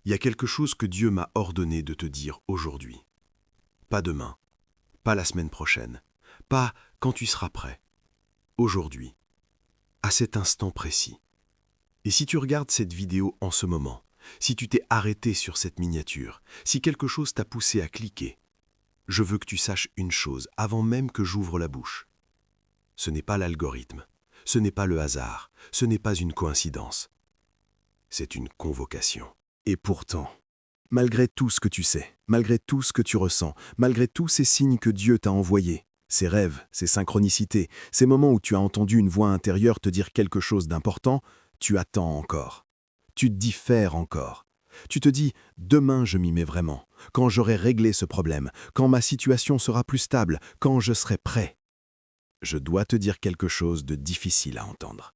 Il y a quelque chose que Dieu m'a ordonné de te dire aujourd'hui. Pas demain, pas la semaine prochaine, pas quand tu seras prêt. Aujourd'hui, à cet instant précis. Et si tu regardes cette vidéo en ce moment, si tu t'es arrêté sur cette miniature, si quelque chose t'a poussé à cliquer, je veux que tu saches une chose avant même que j'ouvre la bouche. Ce n'est pas l'algorithme, ce n'est pas le hasard, ce n'est pas une coïncidence. C'est une convocation. Et pourtant, malgré tout ce que tu sais, malgré tout ce que tu ressens, malgré tous ces signes que Dieu t'a envoyés, ces rêves, ces synchronicités, ces moments où tu as entendu une voix intérieure te dire quelque chose d'important, tu attends encore. Tu diffères encore. Tu te dis « demain je m'y mets vraiment, quand j'aurai réglé ce problème, quand ma situation sera plus stable, quand je serai prêt ». Je dois te dire quelque chose de difficile à entendre.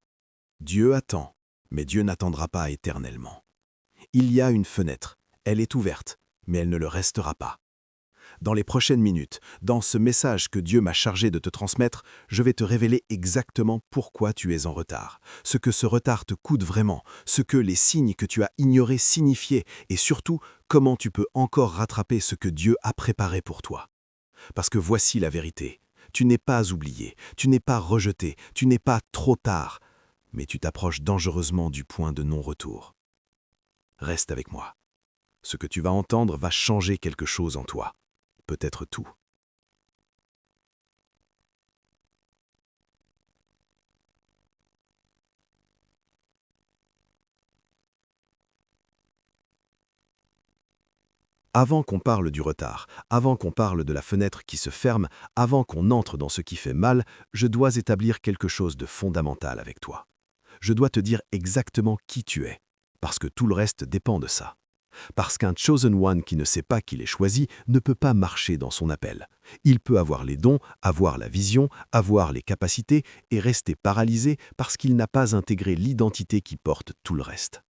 Dieu attend, mais Dieu n'attendra pas éternellement. Il y a une fenêtre, elle est ouverte, mais elle ne le restera pas. Dans les prochaines minutes, dans ce message que Dieu m'a chargé de te transmettre, je vais te révéler exactement pourquoi tu es en retard, ce que ce retard te coûte vraiment, ce que les signes que tu as ignorés signifiaient et surtout comment tu peux encore rattraper ce que Dieu a préparé pour toi. Parce que voici la vérité, tu n'es pas oublié, tu n'es pas rejeté, tu n'es pas trop tard, mais tu t'approches dangereusement du point de non-retour. Reste avec moi. Ce que tu vas entendre va changer quelque chose en toi. Peut-être tout. Avant qu'on parle du retard, avant qu'on parle de la fenêtre qui se ferme, avant qu'on entre dans ce qui fait mal, je dois établir quelque chose de fondamental avec toi. Je dois te dire exactement qui tu es, parce que tout le reste dépend de ça. Parce qu'un chosen one qui ne sait pas qu'il est choisi ne peut pas marcher dans son appel. Il peut avoir les dons, avoir la vision, avoir les capacités et rester paralysé parce qu'il n'a pas intégré l'identité qui porte tout le reste.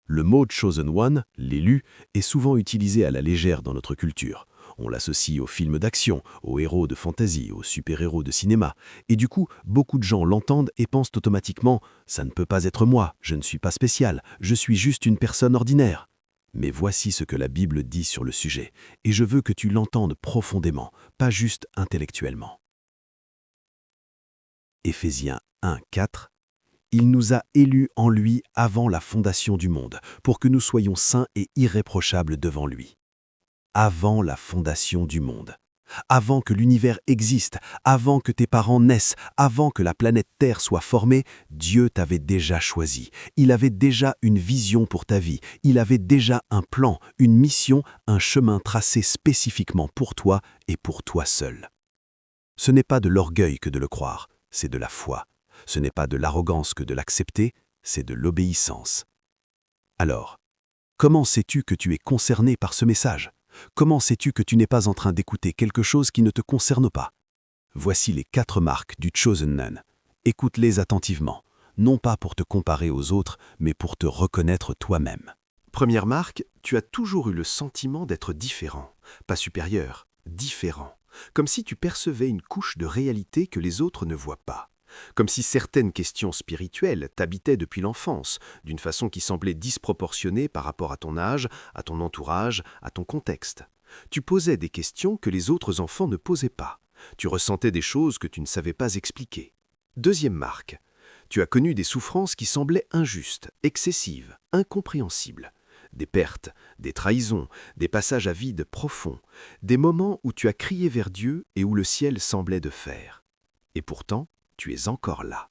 Le mot chosen one, l'élu, est souvent utilisé à la légère dans notre culture. On l'associe aux films d'action, aux héros de fantasy, aux super-héros de cinéma. Et du coup, beaucoup de gens l'entendent et pensent automatiquement « ça ne peut pas être moi, je ne suis pas spécial, je suis juste une personne ordinaire ». Mais voici ce que la Bible dit sur le sujet, et je veux que tu l'entendes profondément, pas juste intellectuellement. Éphésiens 1, 4. Il nous a élus en lui avant la fondation du monde, pour que nous soyons saints et irréprochables devant lui. Avant la fondation du monde. Avant que l'univers existe, avant que tes parents naissent, avant que la planète Terre soit formée, Dieu t'avait déjà choisi. Il avait déjà une vision pour ta vie. Il avait déjà un plan, une mission, un chemin tracé spécifiquement pour toi et pour toi seul. Ce n'est pas de l'orgueil que de le croire, c'est de la foi. Ce n'est pas de l'arrogance que de l'accepter, c'est de l'obéissance. Alors, comment sais-tu que tu es concerné par ce message ? Comment sais-tu que tu n'es pas en train d'écouter quelque chose qui ne te concerne pas ? Voici les 4 marques du Chosen One. Écoute-les attentivement, non pas pour te comparer aux autres, mais pour te reconnaître toi-même. Première marque, tu as toujours eu le sentiment d'être différent, pas supérieur, différent. Comme si tu percevais une couche de réalité que les autres ne voient pas. Comme si certaines questions spirituelles t'habitaient depuis l'enfance, d'une façon qui semblait disproportionnée par rapport à ton âge, à ton entourage, à ton contexte. Tu posais des questions que les autres enfants ne posaient pas. Tu ressentais des choses que tu ne savais pas expliquer. Deuxième marque, tu as connu des souffrances qui semblaient injustes, excessives, incompréhensibles. Des pertes, des trahisons, des passages à vide profonds, des moments où tu as crié vers Dieu et où le ciel semblait de fer. Et pourtant, tu es encore là.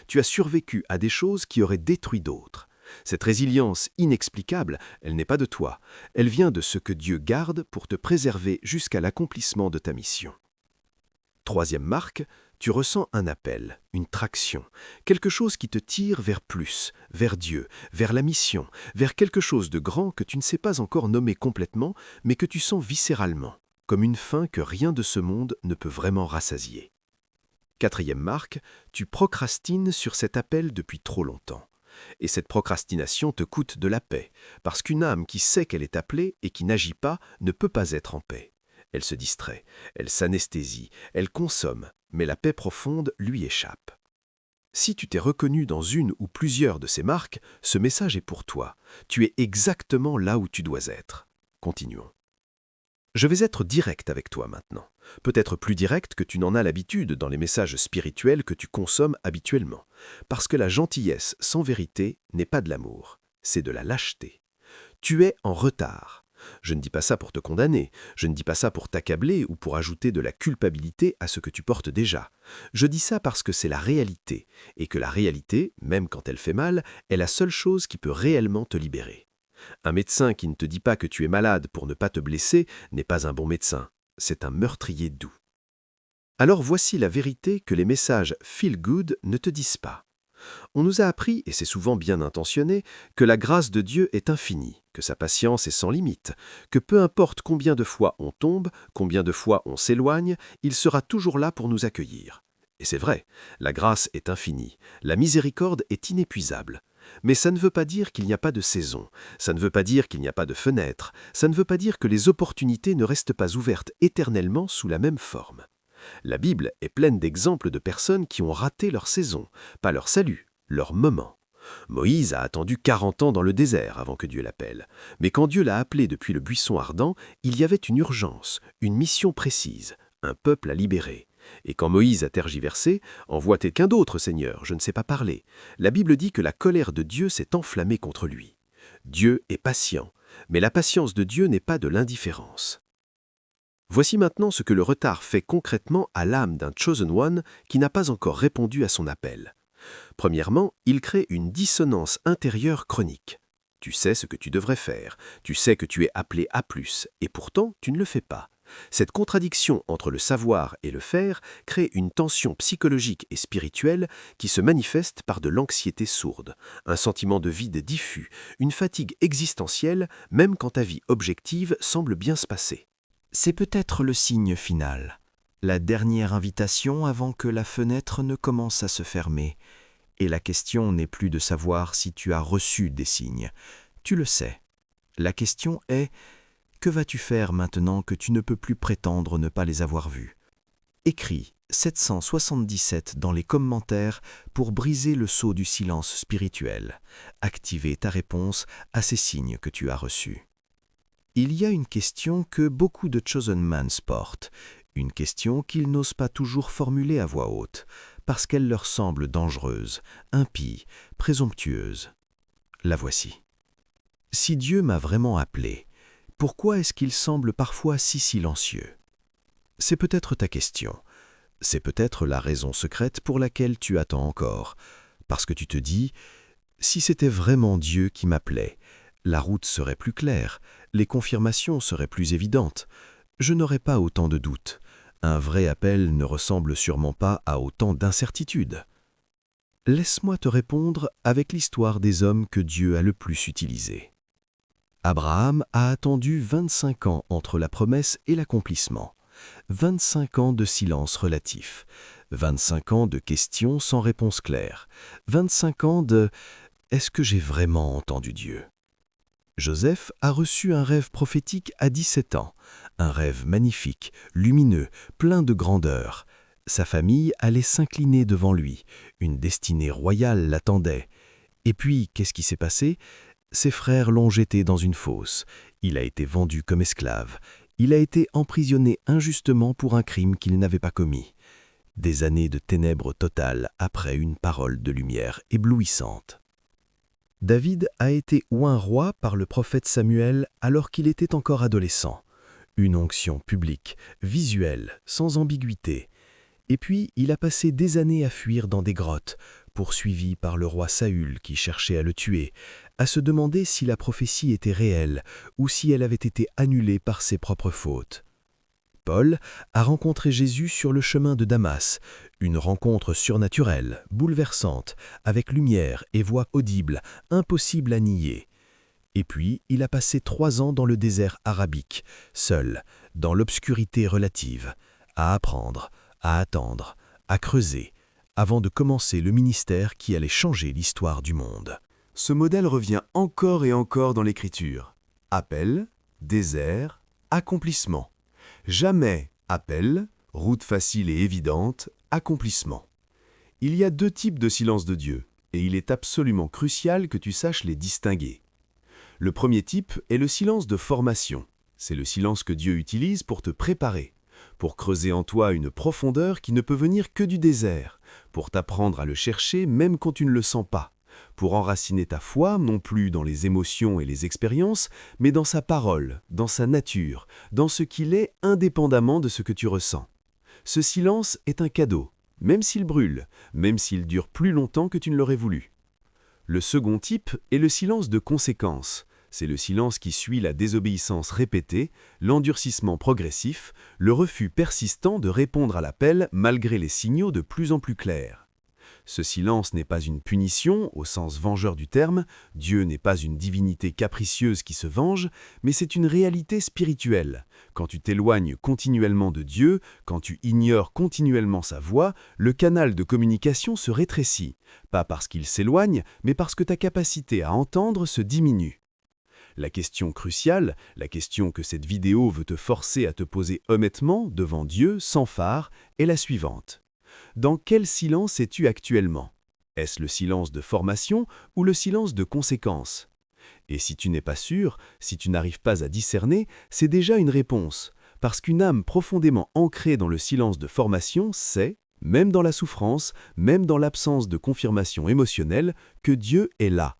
Tu as survécu à des choses qui auraient détruit d'autres. Cette résilience inexplicable, elle n'est pas de toi. Elle vient de ce que Dieu garde pour te préserver jusqu'à l'accomplissement de ta mission. Troisième marque, tu ressens un appel, une traction, quelque chose qui te tire vers plus, vers Dieu, vers la mission, vers quelque chose de grand que tu ne sais pas encore nommer complètement, mais que tu sens viscéralement, comme une faim que rien de ce monde ne peut vraiment rassasier. Quatrième marque, tu procrastines sur cet appel depuis trop longtemps. Et cette procrastination te coûte de la paix, parce qu'une âme qui sait qu'elle est appelée et qui n'agit pas ne peut pas être en paix. Elle se distrait, elle s'anesthésie, elle consomme, mais la paix profonde lui échappe. Si tu t'es reconnu dans une ou plusieurs de ces marques, ce message est pour toi. Tu es exactement là où tu dois être. Continuons. Je vais être direct avec toi maintenant. Peut-être plus direct que tu n'en as l'habitude dans les messages spirituels que tu consommes habituellement. Parce que la gentillesse sans vérité n'est pas de l'amour, c'est de la lâcheté. Tu es en retard. Je ne dis pas ça pour te condamner, je ne dis pas ça pour t'accabler ou pour ajouter de la culpabilité à ce que tu portes déjà. Je dis ça parce que c'est la réalité, et que la réalité, même quand elle fait mal, est la seule chose qui peut réellement te libérer. Un médecin qui ne te dit pas que tu es malade pour ne pas te blesser n'est pas un bon médecin, c'est un meurtrier doux. Alors voici la vérité que les messages feel good ne te disent pas. On nous a appris, et c'est souvent bien intentionné, que la grâce de Dieu est infinie, que sa patience est sans limite, que peu importe combien de fois on tombe, combien de fois on s'éloigne, il sera toujours là pour nous accueillir. Et c'est vrai, la grâce est infinie, la miséricorde est inépuisable. Mais ça ne veut pas dire qu'il n'y a pas de saison, ça ne veut pas dire qu'il n'y a pas de fenêtre, ça ne veut pas dire que les opportunités ne restent pas ouvertes éternellement sous la même forme. La Bible est pleine d'exemples de personnes qui ont raté leur saison, pas leur salut, leur moment. Moïse a attendu 40 ans dans le désert avant que Dieu l'appelle. Mais quand Dieu l'a appelé depuis le buisson ardent, il y avait une urgence, une mission précise, un peuple à libérer. Et quand Moïse a tergiversé, « Envoie quelqu'un d'autre, Seigneur, je ne sais pas parler », la Bible dit que la colère de Dieu s'est enflammée contre lui. Dieu est patient, mais la patience de Dieu n'est pas de l'indifférence. Voici maintenant ce que le retard fait concrètement à l'âme d'un Chosen One qui n'a pas encore répondu à son appel. Premièrement, il crée une dissonance intérieure chronique. Tu sais ce que tu devrais faire, tu sais que tu es appelé à plus, et pourtant tu ne le fais pas. Cette contradiction entre le savoir et le faire crée une tension psychologique et spirituelle qui se manifeste par de l'anxiété sourde, un sentiment de vide diffus, une fatigue existentielle, même quand ta vie objective semble bien se passer. C'est peut-être le signe final, la dernière invitation avant que la fenêtre ne commence à se fermer. Et la question n'est plus de savoir si tu as reçu des signes. Tu le sais. La question est, que vas-tu faire maintenant que tu ne peux plus prétendre ne pas les avoir vus? Écris 777 dans les commentaires pour briser le sceau du silence spirituel. Activer ta réponse à ces signes que tu as reçus. Il y a une question que beaucoup de Chosen Mans portent, une question qu'ils n'osent pas toujours formuler à voix haute, parce qu'elle leur semble dangereuse, impie, présomptueuse. La voici. Si Dieu m'a vraiment appelé, pourquoi est-ce qu'il semble parfois si silencieux? C'est peut-être ta question. C'est peut-être la raison secrète pour laquelle tu attends encore, parce que tu te dis, si c'était vraiment Dieu qui m'appelait, la route serait plus claire, les confirmations seraient plus évidentes, je n'aurais pas autant de doutes. Un vrai appel ne ressemble sûrement pas à autant d'incertitudes. Laisse-moi te répondre avec l'histoire des hommes que Dieu a le plus utilisés. Abraham a attendu 25 ans entre la promesse et l'accomplissement. 25 ans de silence relatif. 25 ans de questions sans réponse claire. 25 ans de « Est-ce que j'ai vraiment entendu Dieu ?» Joseph a reçu un rêve prophétique à 17 ans. Un rêve magnifique, lumineux, plein de grandeur. Sa famille allait s'incliner devant lui. Une destinée royale l'attendait. Et puis, qu'est-ce qui s'est passé? Ses frères l'ont jeté dans une fosse. Il a été vendu comme esclave. Il a été emprisonné injustement pour un crime qu'il n'avait pas commis. Des années de ténèbres totales après une parole de lumière éblouissante. David a été oint roi par le prophète Samuel alors qu'il était encore adolescent. Une onction publique, visuelle, sans ambiguïté. Et puis, il a passé des années à fuir dans des grottes, poursuivi par le roi Saül qui cherchait à le tuer, à se demander si la prophétie était réelle ou si elle avait été annulée par ses propres fautes. Paul a rencontré Jésus sur le chemin de Damas, une rencontre surnaturelle, bouleversante, avec lumière et voix audible, impossible à nier. Et puis, il a passé 3 ans dans le désert arabique, seul, dans l'obscurité relative, à apprendre, à attendre, à creuser, avant de commencer le ministère qui allait changer l'histoire du monde. Ce modèle revient encore et encore dans l'Écriture. Appel, désert, accomplissement. Jamais appel, route facile et évidente, accomplissement. Il y a deux types de silence de Dieu, et il est absolument crucial que tu saches les distinguer. Le premier type est le silence de formation. C'est le silence que Dieu utilise pour te préparer, pour creuser en toi une profondeur qui ne peut venir que du désert, pour t'apprendre à le chercher même quand tu ne le sens pas, pour enraciner ta foi non plus dans les émotions et les expériences, mais dans sa parole, dans sa nature, dans ce qu'il est indépendamment de ce que tu ressens. Ce silence est un cadeau, même s'il brûle, même s'il dure plus longtemps que tu ne l'aurais voulu. Le second type est le silence de conséquence. C'est le silence qui suit la désobéissance répétée, l'endurcissement progressif, le refus persistant de répondre à l'appel malgré les signaux de plus en plus clairs. Ce silence n'est pas une punition au sens vengeur du terme, Dieu n'est pas une divinité capricieuse qui se venge, mais c'est une réalité spirituelle. Quand tu t'éloignes continuellement de Dieu, quand tu ignores continuellement sa voix, le canal de communication se rétrécit, pas parce qu'il s'éloigne, mais parce que ta capacité à entendre se diminue. La question cruciale, la question que cette vidéo veut te forcer à te poser honnêtement devant Dieu, sans phare, est la suivante. Dans quel silence es-tu actuellement? Est-ce le silence de formation ou le silence de conséquence? Et si tu n'es pas sûr, si tu n'arrives pas à discerner, c'est déjà une réponse, parce qu'une âme profondément ancrée dans le silence de formation sait, même dans la souffrance, même dans l'absence de confirmation émotionnelle, que Dieu est là.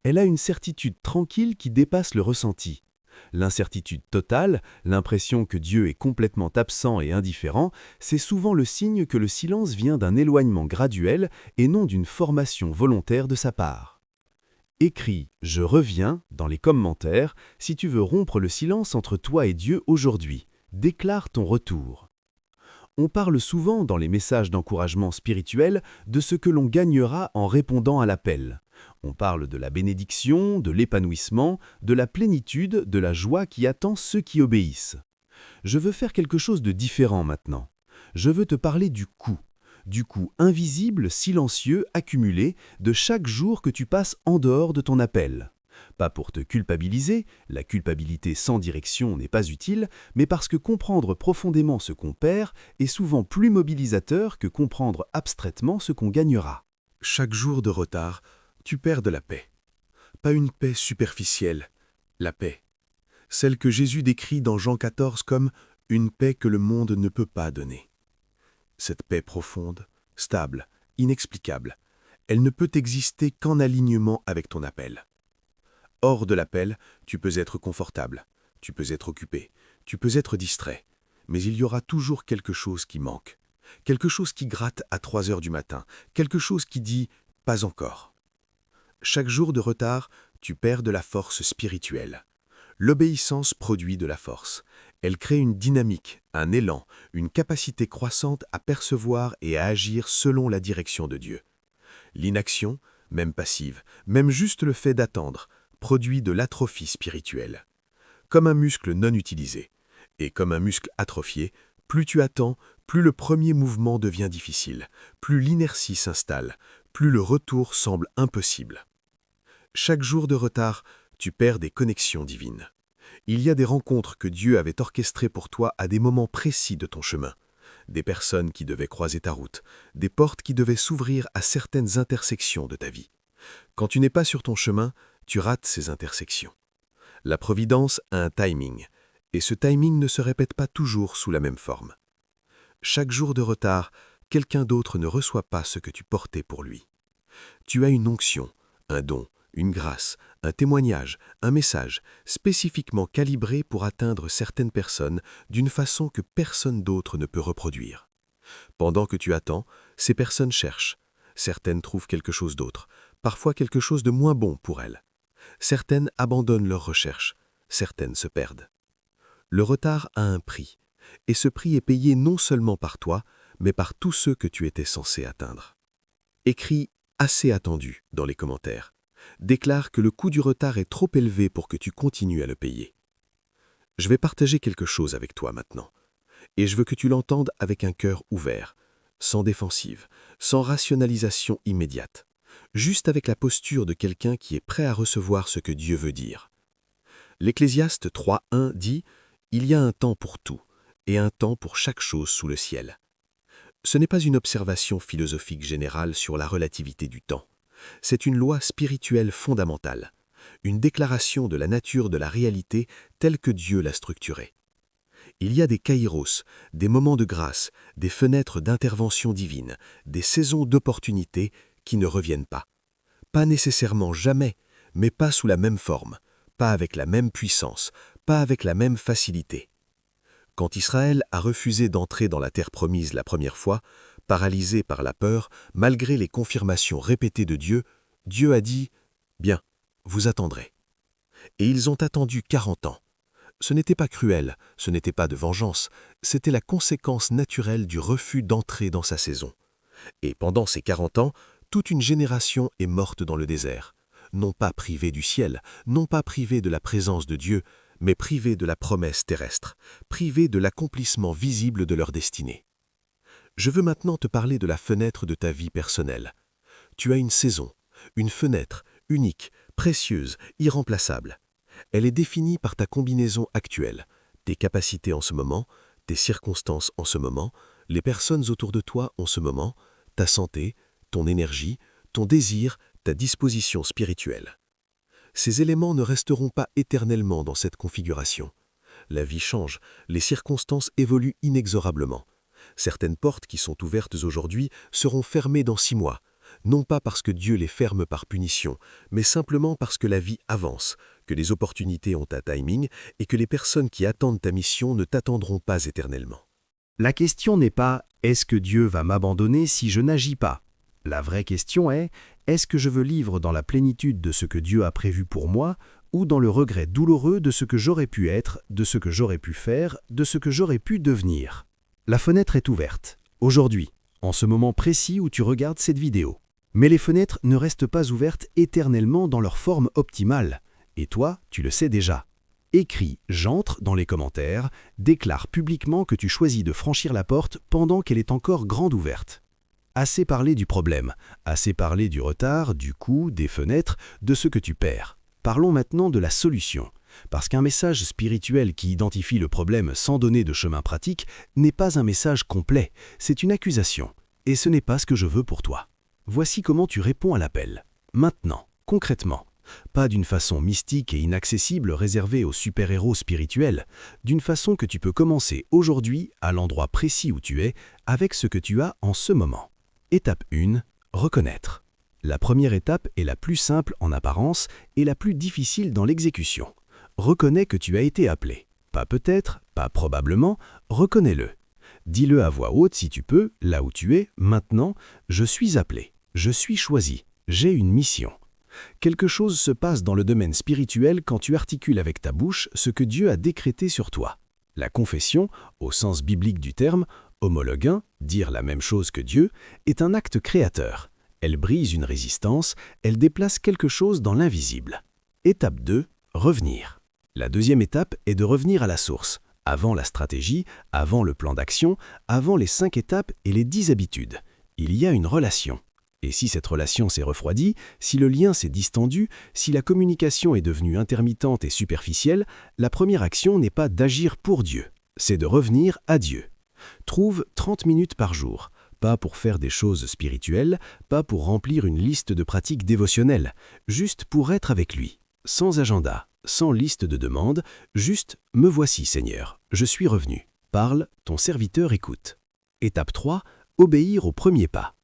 Elle a une certitude tranquille qui dépasse le ressenti. L'incertitude totale, l'impression que Dieu est complètement absent et indifférent, c'est souvent le signe que le silence vient d'un éloignement graduel et non d'une formation volontaire de sa part. Écris « Je reviens » dans les commentaires si tu veux rompre le silence entre toi et Dieu aujourd'hui. Déclare ton retour. On parle souvent dans les messages d'encouragement spirituel de ce que l'on gagnera en répondant à l'appel. On parle de la bénédiction, de l'épanouissement, de la plénitude, de la joie qui attend ceux qui obéissent. Je veux faire quelque chose de différent maintenant. Je veux te parler du coût invisible, silencieux, accumulé, de chaque jour que tu passes en dehors de ton appel. Pas pour te culpabiliser, la culpabilité sans direction n'est pas utile, mais parce que comprendre profondément ce qu'on perd est souvent plus mobilisateur que comprendre abstraitement ce qu'on gagnera. Chaque jour de retard, tu perds de la paix. Pas une paix superficielle, la paix. Celle que Jésus décrit dans Jean 14 comme « une paix que le monde ne peut pas donner ». Cette paix profonde, stable, inexplicable, elle ne peut exister qu'en alignement avec ton appel. Hors de l'appel, tu peux être confortable, tu peux être occupé, tu peux être distrait, mais il y aura toujours quelque chose qui manque, quelque chose qui gratte à 3 heures du matin, quelque chose qui dit « pas encore ». Chaque jour de retard, tu perds de la force spirituelle. L'obéissance produit de la force. Elle crée une dynamique, un élan, une capacité croissante à percevoir et à agir selon la direction de Dieu. L'inaction, même passive, même juste le fait d'attendre, produit de l'atrophie spirituelle. Comme un muscle non utilisé. Et comme un muscle atrophié, plus tu attends, plus le premier mouvement devient difficile, plus l'inertie s'installe, plus le retour semble impossible. Chaque jour de retard, tu perds des connexions divines. Il y a des rencontres que Dieu avait orchestrées pour toi à des moments précis de ton chemin. Des personnes qui devaient croiser ta route, des portes qui devaient s'ouvrir à certaines intersections de ta vie. Quand tu n'es pas sur ton chemin, tu rates ces intersections. La providence a un timing, et ce timing ne se répète pas toujours sous la même forme. Chaque jour de retard, quelqu'un d'autre ne reçoit pas ce que tu portais pour lui. Tu as une onction, un don, une grâce, un témoignage, un message, spécifiquement calibré pour atteindre certaines personnes d'une façon que personne d'autre ne peut reproduire. Pendant que tu attends, ces personnes cherchent. Certaines trouvent quelque chose d'autre, parfois quelque chose de moins bon pour elles. Certaines abandonnent leurs recherches, certaines se perdent. Le retard a un prix, et ce prix est payé non seulement par toi, mais par tous ceux que tu étais censé atteindre. Écris « assez attendu » dans les commentaires. Déclare que le coût du retard est trop élevé pour que tu continues à le payer. Je vais partager quelque chose avec toi maintenant, et je veux que tu l'entendes avec un cœur ouvert, sans défensive, sans rationalisation immédiate, juste avec la posture de quelqu'un qui est prêt à recevoir ce que Dieu veut dire. L'Ecclésiaste 3.1 dit « Il y a un temps pour tout, et un temps pour chaque chose sous le ciel. » Ce n'est pas une observation philosophique générale sur la relativité du temps. C'est une loi spirituelle fondamentale, une déclaration de la nature de la réalité telle que Dieu l'a structurée. Il y a des kairos, des moments de grâce, des fenêtres d'intervention divine, des saisons d'opportunité qui ne reviennent pas. Pas nécessairement jamais, mais pas sous la même forme, pas avec la même puissance, pas avec la même facilité. Quand Israël a refusé d'entrer dans la terre promise la première fois, paralysé par la peur, malgré les confirmations répétées de Dieu, Dieu a dit « Bien, vous attendrez ». Et ils ont attendu 40 ans. Ce n'était pas cruel, ce n'était pas de vengeance, c'était la conséquence naturelle du refus d'entrer dans sa saison. Et pendant ces 40 ans, toute une génération est morte dans le désert, non pas privée du ciel, non pas privée de la présence de Dieu, mais privée de la promesse terrestre, privée de l'accomplissement visible de leur destinée. Je veux maintenant te parler de la fenêtre de ta vie personnelle. Tu as une saison, une fenêtre, unique, précieuse, irremplaçable. Elle est définie par ta combinaison actuelle, tes capacités en ce moment, tes circonstances en ce moment, les personnes autour de toi en ce moment, ta santé, ton énergie, ton désir, ta disposition spirituelle. Ces éléments ne resteront pas éternellement dans cette configuration. La vie change, les circonstances évoluent inexorablement. Certaines portes qui sont ouvertes aujourd'hui seront fermées dans 6 mois, non pas parce que Dieu les ferme par punition, mais simplement parce que la vie avance, que les opportunités ont un timing et que les personnes qui attendent ta mission ne t'attendront pas éternellement. La question n'est pas « est-ce que Dieu va m'abandonner si je n'agis pas ?» La vraie question est « est-ce que je veux vivre dans la plénitude de ce que Dieu a prévu pour moi ou dans le regret douloureux de ce que j'aurais pu être, de ce que j'aurais pu faire, de ce que j'aurais pu devenir ?» La fenêtre est ouverte, aujourd'hui, en ce moment précis où tu regardes cette vidéo. Mais les fenêtres ne restent pas ouvertes éternellement dans leur forme optimale. Et toi, tu le sais déjà. Écris « J'entre » dans les commentaires, déclare publiquement que tu choisis de franchir la porte pendant qu'elle est encore grande ouverte. Assez parlé du problème, assez parlé du retard, du coût, des fenêtres, de ce que tu perds. Parlons maintenant de la solution. Parce qu'un message spirituel qui identifie le problème sans donner de chemin pratique n'est pas un message complet, c'est une accusation. Et ce n'est pas ce que je veux pour toi. Voici comment tu réponds à l'appel. Maintenant, concrètement. Pas d'une façon mystique et inaccessible réservée aux super-héros spirituels, d'une façon que tu peux commencer aujourd'hui, à l'endroit précis où tu es, avec ce que tu as en ce moment. Étape 1. Reconnaître. La première étape est la plus simple en apparence et la plus difficile dans l'exécution. Reconnais que tu as été appelé. Pas peut-être, pas probablement, reconnais-le. Dis-le à voix haute si tu peux, là où tu es, maintenant, je suis appelé, je suis choisi, j'ai une mission. Quelque chose se passe dans le domaine spirituel quand tu articules avec ta bouche ce que Dieu a décrété sur toi. La confession, au sens biblique du terme, homologue un, dire la même chose que Dieu, est un acte créateur. Elle brise une résistance, elle déplace quelque chose dans l'invisible. Étape 2, revenir. La deuxième étape est de revenir à la source, avant la stratégie, avant le plan d'action, avant les 5 étapes et les 10 habitudes. Il y a une relation. Et si cette relation s'est refroidie, si le lien s'est distendu, si la communication est devenue intermittente et superficielle, la première action n'est pas d'agir pour Dieu, c'est de revenir à Dieu. Trouve 30 minutes par jour, pas pour faire des choses spirituelles, pas pour remplir une liste de pratiques dévotionnelles, juste pour être avec lui, sans agenda, sans liste de demandes, juste « Me voici, Seigneur, je suis revenu. Parle, ton serviteur écoute. » Étape 3, obéir au premier pas.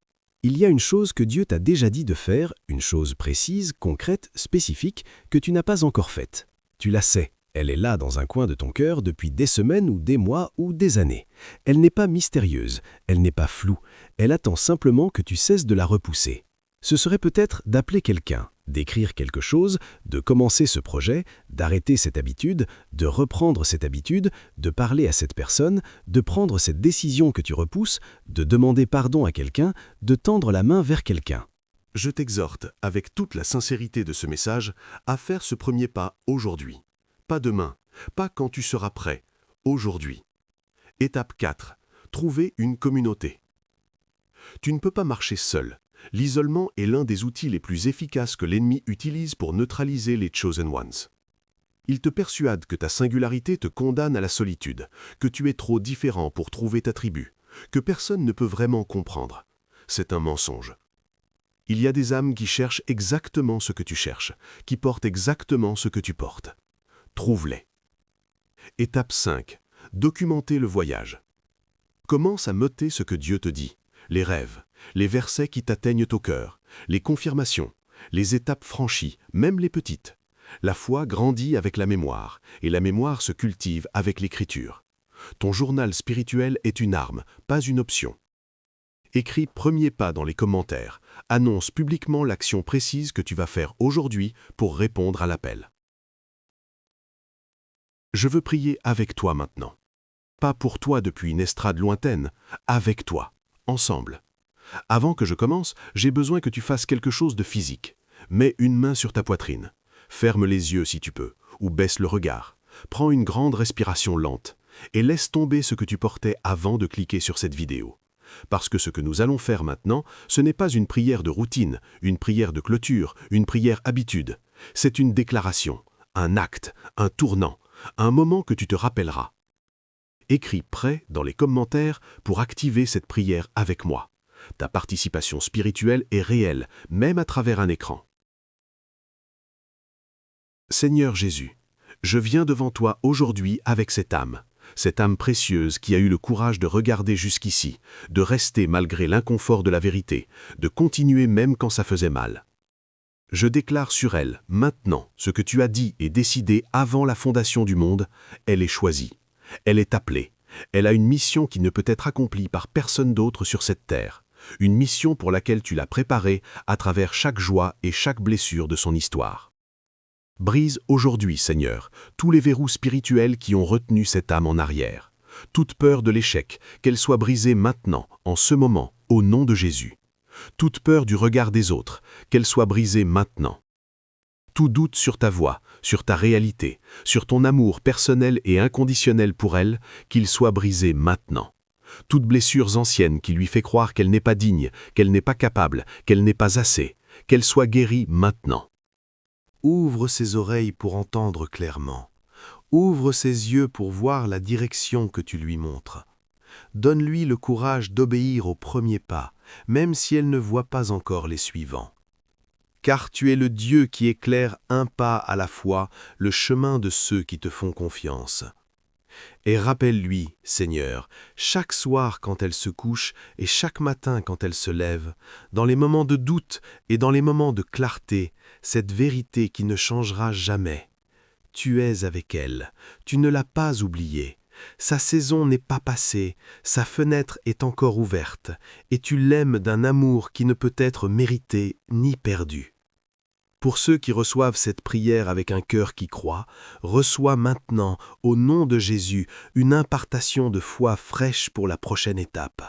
Il y a une chose que Dieu t'a déjà dit de faire, une chose précise, concrète, spécifique, que tu n'as pas encore faite. Tu la sais, elle est là dans un coin de ton cœur depuis des semaines ou des mois ou des années. Elle n'est pas mystérieuse, elle n'est pas floue, elle attend simplement que tu cesses de la repousser. Ce serait peut-être d'appeler quelqu'un, d'écrire quelque chose, de commencer ce projet, d'arrêter cette habitude, de reprendre cette habitude, de parler à cette personne, de prendre cette décision que tu repousses, de demander pardon à quelqu'un, de tendre la main vers quelqu'un. Je t'exhorte, avec toute la sincérité de ce message, à faire ce premier pas aujourd'hui. Pas demain, pas quand tu seras prêt, aujourd'hui. Étape 4. Trouver une communauté. Tu ne peux pas marcher seul. L'isolement est l'un des outils les plus efficaces que l'ennemi utilise pour neutraliser les Chosen Ones. Il te persuade que ta singularité te condamne à la solitude, que tu es trop différent pour trouver ta tribu, que personne ne peut vraiment comprendre. C'est un mensonge. Il y a des âmes qui cherchent exactement ce que tu cherches, qui portent exactement ce que tu portes. Trouve-les. Étape 5. Documenter le voyage. Commence à noter ce que Dieu te dit, les rêves, les versets qui t'atteignent au cœur, les confirmations, les étapes franchies, même les petites. La foi grandit avec la mémoire, et la mémoire se cultive avec l'écriture. Ton journal spirituel est une arme, pas une option. Écris premier pas dans les commentaires. Annonce publiquement l'action précise que tu vas faire aujourd'hui pour répondre à l'appel. Je veux prier avec toi maintenant. Pas pour toi depuis une estrade lointaine, avec toi, ensemble. Avant que je commence, j'ai besoin que tu fasses quelque chose de physique. Mets une main sur ta poitrine. Ferme les yeux si tu peux, ou baisse le regard. Prends une grande respiration lente et laisse tomber ce que tu portais avant de cliquer sur cette vidéo. Parce que ce que nous allons faire maintenant, ce n'est pas une prière de routine, une prière de clôture, une prière habitude. C'est une déclaration, un acte, un tournant, un moment que tu te rappelleras. Écris prêt dans les commentaires pour activer cette prière avec moi. Ta participation spirituelle est réelle, même à travers un écran. Seigneur Jésus, je viens devant toi aujourd'hui avec cette âme précieuse qui a eu le courage de regarder jusqu'ici, de rester malgré l'inconfort de la vérité, de continuer même quand ça faisait mal. Je déclare sur elle, maintenant, ce que tu as dit et décidé avant la fondation du monde, elle est choisie, elle est appelée, elle a une mission qui ne peut être accomplie par personne d'autre sur cette terre, une mission pour laquelle tu l'as préparée à travers chaque joie et chaque blessure de son histoire. Brise aujourd'hui, Seigneur, tous les verrous spirituels qui ont retenu cette âme en arrière. Toute peur de l'échec, qu'elle soit brisée maintenant, en ce moment, au nom de Jésus. Toute peur du regard des autres, qu'elle soit brisée maintenant. Tout doute sur ta voix, sur ta réalité, sur ton amour personnel et inconditionnel pour elle, qu'il soit brisé maintenant. Toutes blessures anciennes qui lui fait croire qu'elle n'est pas digne, qu'elle n'est pas capable, qu'elle n'est pas assez, qu'elle soit guérie maintenant. Ouvre ses oreilles pour entendre clairement. Ouvre ses yeux pour voir la direction que tu lui montres. Donne-lui le courage d'obéir au premier pas, même si elle ne voit pas encore les suivants. Car tu es le Dieu qui éclaire un pas à la fois le chemin de ceux qui te font confiance. Et rappelle-lui, Seigneur, chaque soir quand elle se couche et chaque matin quand elle se lève, dans les moments de doute et dans les moments de clarté, cette vérité qui ne changera jamais. Tu es avec elle, tu ne l'as pas oubliée. Sa saison n'est pas passée, sa fenêtre est encore ouverte, et tu l'aimes d'un amour qui ne peut être mérité ni perdu. Pour ceux qui reçoivent cette prière avec un cœur qui croit, reçois maintenant, au nom de Jésus, une impartation de foi fraîche pour la prochaine étape,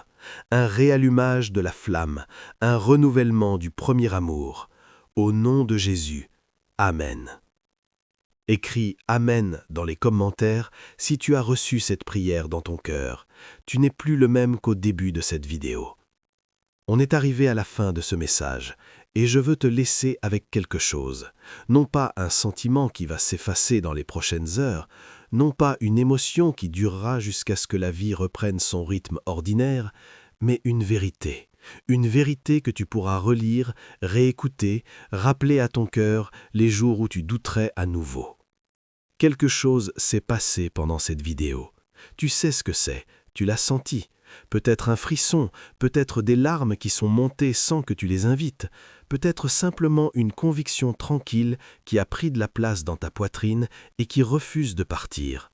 un réallumage de la flamme, un renouvellement du premier amour. Au nom de Jésus, Amen. Écris « Amen » dans les commentaires si tu as reçu cette prière dans ton cœur. Tu n'es plus le même qu'au début de cette vidéo. On est arrivé à la fin de ce message. Et je veux te laisser avec quelque chose, non pas un sentiment qui va s'effacer dans les prochaines heures, non pas une émotion qui durera jusqu'à ce que la vie reprenne son rythme ordinaire, mais une vérité que tu pourras relire, réécouter, rappeler à ton cœur les jours où tu douterais à nouveau. Quelque chose s'est passé pendant cette vidéo. Tu sais ce que c'est, tu l'as senti. Peut-être un frisson, peut-être des larmes qui sont montées sans que tu les invites, peut-être simplement une conviction tranquille qui a pris de la place dans ta poitrine et qui refuse de partir.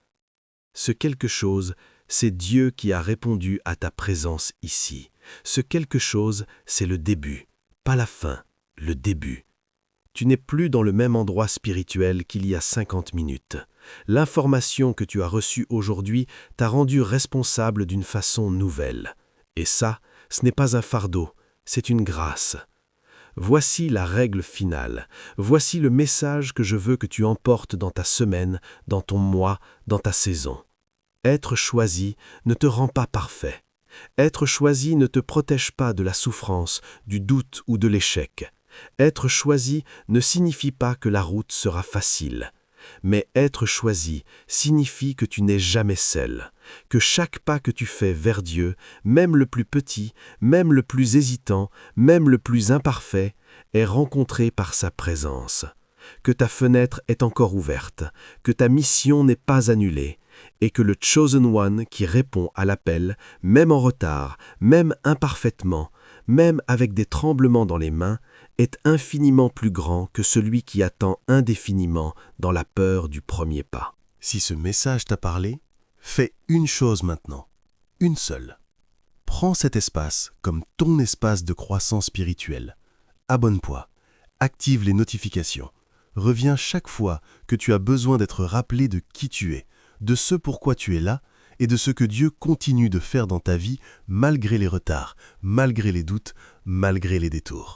Ce quelque chose, c'est Dieu qui a répondu à ta présence ici. Ce quelque chose, c'est le début, pas la fin, le début. Tu n'es plus dans le même endroit spirituel qu'il y a 50 minutes. L'information que tu as reçue aujourd'hui t'a rendu responsable d'une façon nouvelle. Et ça, ce n'est pas un fardeau, c'est une grâce. Voici la règle finale. Voici le message que je veux que tu emportes dans ta semaine, dans ton mois, dans ta saison. Être choisi ne te rend pas parfait. Être choisi ne te protège pas de la souffrance, du doute ou de l'échec. Être choisi ne signifie pas que la route sera facile. Mais être choisi signifie que tu n'es jamais seul, que chaque pas que tu fais vers Dieu, même le plus petit, même le plus hésitant, même le plus imparfait, est rencontré par sa présence, que ta fenêtre est encore ouverte, que ta mission n'est pas annulée, et que le Chosen One qui répond à l'appel, même en retard, même imparfaitement, même avec des tremblements dans les mains, est infiniment plus grand que celui qui attend indéfiniment dans la peur du premier pas. Si ce message t'a parlé, fais une chose maintenant, une seule. Prends cet espace comme ton espace de croissance spirituelle. Abonne-toi, active les notifications. Reviens chaque fois que tu as besoin d'être rappelé de qui tu es, de ce pourquoi tu es là et de ce que Dieu continue de faire dans ta vie malgré les retards, malgré les doutes, malgré les détours.